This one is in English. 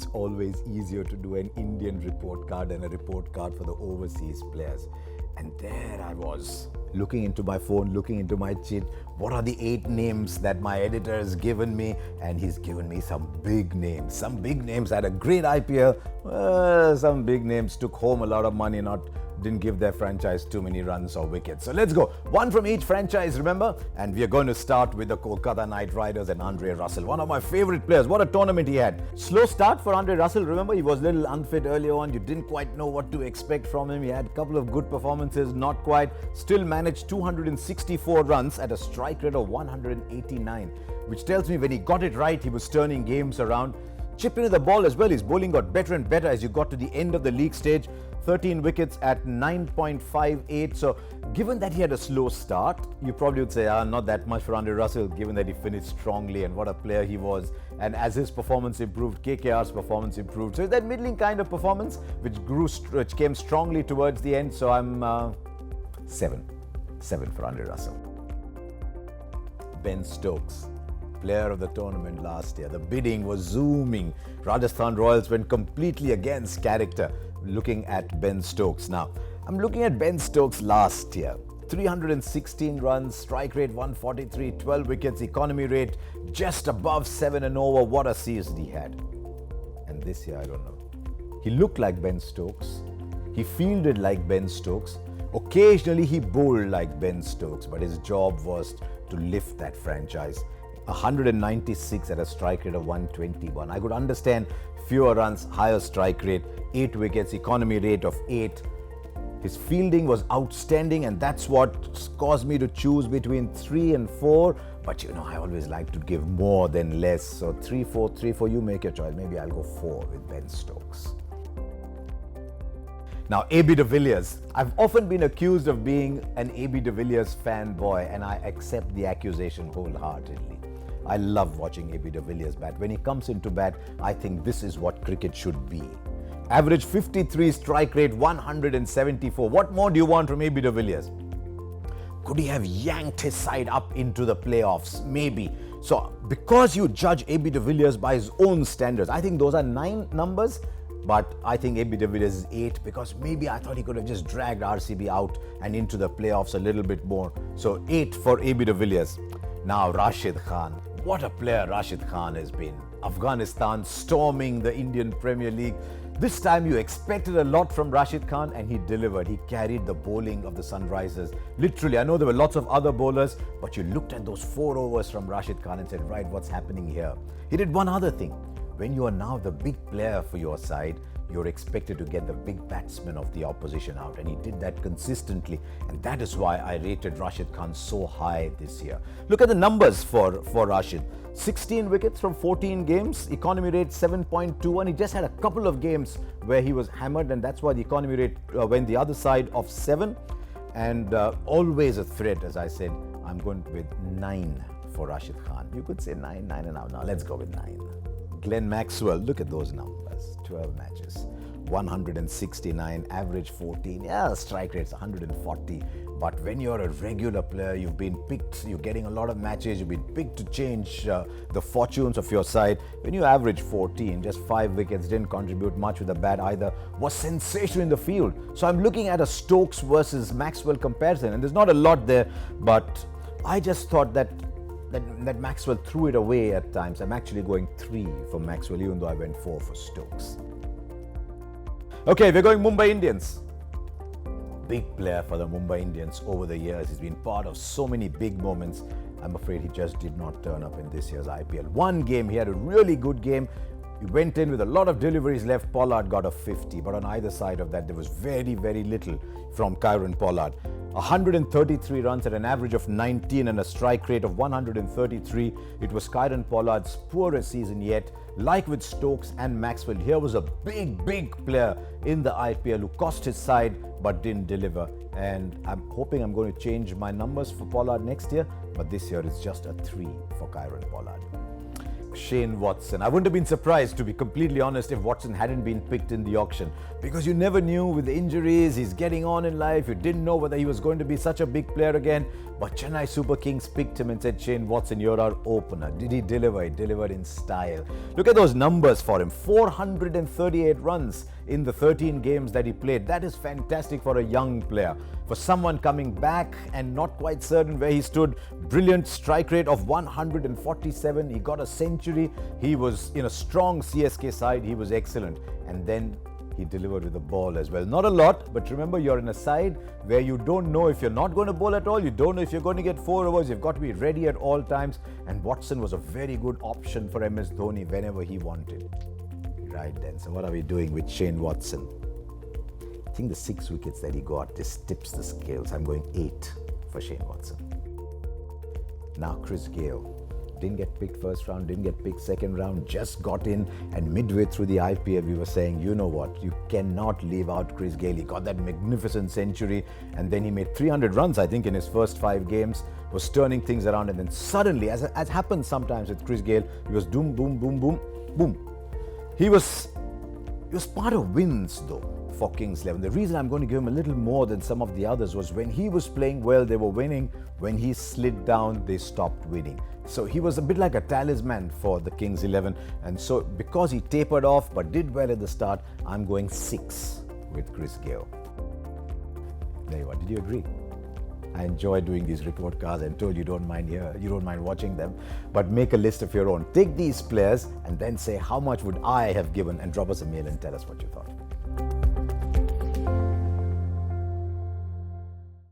it's always easier to do an Indian report card than a report card for the overseas players. And there I was, looking into my phone, looking into my sheet. What are the 8 names that my editor has given me? And he's given me some big names. Some big names had a great IPL. Some big names took home a lot of money, didn't give their franchise too many runs or wickets. So let's go. One from each franchise, remember? And we are going to start with the Kolkata Knight Riders and Andre Russell. One of my favorite players. What a tournament he had. Slow start for Andre Russell. Remember, he was a little unfit earlier on. You didn't quite know what to expect from him. He had a couple of good performances, not quite. Still managed 264 runs at a strike rate of 189, which tells me when he got it right, he was turning games around. Chipped into the ball as well. His bowling got better and better as you got to the end of the league stage. 13 wickets at 9.58. So given that he had a slow start, you probably would say, not that much for Andre Russell, given that he finished strongly and what a player he was. And as his performance improved, KKR's performance improved. So it's that middling kind of performance which came strongly towards the end. So I'm 7 for Andre Russell. Ben Stokes, player of the tournament last year. The bidding was zooming. Rajasthan Royals went completely against character. Looking at Ben Stokes now. I'm looking at Ben Stokes last year. 316 runs, strike rate 143, 12 wickets, economy rate just above 7 and over. What a season he had. And this year, I don't know. He looked like Ben Stokes. He fielded like Ben Stokes. Occasionally, he bowled like Ben Stokes, but his job was to lift that franchise. 196 at a strike rate of 121. I could understand fewer runs, higher strike rate, 8 wickets, economy rate of 8. His fielding was outstanding, and that's what caused me to choose between 3 and 4. But I always like to give more than less. So 3, 4, you make your choice. Maybe I'll go 4 with Ben Stokes. Now, AB de Villiers. I've often been accused of being an AB de Villiers fanboy, and I accept the accusation wholeheartedly. I love watching AB de Villiers bat. When he comes into bat, I think this is what cricket should be. Average 53, strike rate 174. What more do you want from AB de Villiers? Could he have yanked his side up into the playoffs? Maybe. So, because you judge AB de Villiers by his own standards, I think those are 9 numbers. But I think AB de Villiers is 8 because maybe I thought he could have just dragged RCB out and into the playoffs a little bit more. So 8 for AB de Villiers. Now Rashid Khan. What a player Rashid Khan has been. Afghanistan storming the Indian Premier League. This time you expected a lot from Rashid Khan and he delivered. He carried the bowling of the Sunrisers. Literally, I know there were lots of other bowlers, but you looked at those 4 overs from Rashid Khan and said, right, what's happening here? He did one other thing. When you are now the big player for your side, you're expected to get the big batsman of the opposition out, and he did that consistently, and that is why I rated Rashid Khan so high this year. Look at the numbers for Rashid. 16 wickets from 14 games, economy rate 7.21. He just had a couple of games where he was hammered, and that's why the economy rate went the other side of 7, and always a threat. As I said, I'm going with 9 for Rashid Khan. You could say 9 and a half. Now let's go with 9. Glenn Maxwell, look at those numbers. 12 matches, 169, average 14. Yeah, strike rate's 140. But when you're a regular player, you've been picked, you're getting a lot of matches, you've been picked to change the fortunes of your side. When you average 14, just 5 wickets, didn't contribute much with the bat either, was sensational in the field. So I'm looking at a Stokes versus Maxwell comparison, and there's not a lot there, but I just thought that Maxwell threw it away at times. I'm actually going 3 for Maxwell, even though I went 4 for Stokes. Okay, we're going Mumbai Indians. Big player for the Mumbai Indians over the years. He's been part of so many big moments. I'm afraid he just did not turn up in this year's IPL. One game, he had a really good game. He went in with a lot of deliveries left. Pollard got a 50, but on either side of that, there was very, very little from Kieron Pollard. 133 runs at an average of 19 and a strike rate of 133. It was Kieron Pollard's poorest season yet. Like with Stokes and Maxwell, here was a big player in the IPL who cost his side but didn't deliver. And I'm hoping I'm going to change my numbers for Pollard next year, but this year it's just a 3 for Kieron Pollard. Shane Watson. I wouldn't have been surprised, to be completely honest, if Watson hadn't been picked in the auction, because you never knew with injuries, he's getting on in life, you didn't know whether he was going to be such a big player again. But Chennai Super Kings picked him and said, Shane Watson, you're our opener. Did he deliver? He delivered in style. Look at those numbers for him. 438 runs in the 13 games that he played. That is fantastic for a young player. For someone coming back and not quite certain where he stood, brilliant strike rate of 147. He got a century. He was in a strong CSK side. He was excellent. And then he delivered with the ball as well. Not a lot, but remember, you're in a side where you don't know if you're not going to bowl at all. You don't know if you're going to get 4 overs. You've got to be ready at all times. And Watson was a very good option for MS Dhoni whenever he wanted. Right then, so what are we doing with Shane Watson? I think the 6 wickets that he got just tips the scales. I'm going 8 for Shane Watson. Now Chris Gayle. Didn't get picked first round, didn't get picked second round, just got in, and midway through the IPL we were saying, you know what, you cannot leave out Chris Gayle. He got that magnificent century, and then he made 300 runs, I think, in his first 5 games, was turning things around, and then suddenly, as happens sometimes with Chris Gayle, he was boom, boom, boom, boom, boom. He was part of wins though for Kings 11. The reason I'm going to give him a little more than some of the others was when he was playing well, they were winning. When he slid down, they stopped winning. So he was a bit like a talisman for the Kings 11. And so because he tapered off but did well at the start, I'm going 6 with Chris Gayle. There you are. Did you agree? I enjoy doing these report cards. I'm told you don't mind watching them, but make a list of your own. Take these players and then say how much would I have given, and drop us a mail and tell us what you thought.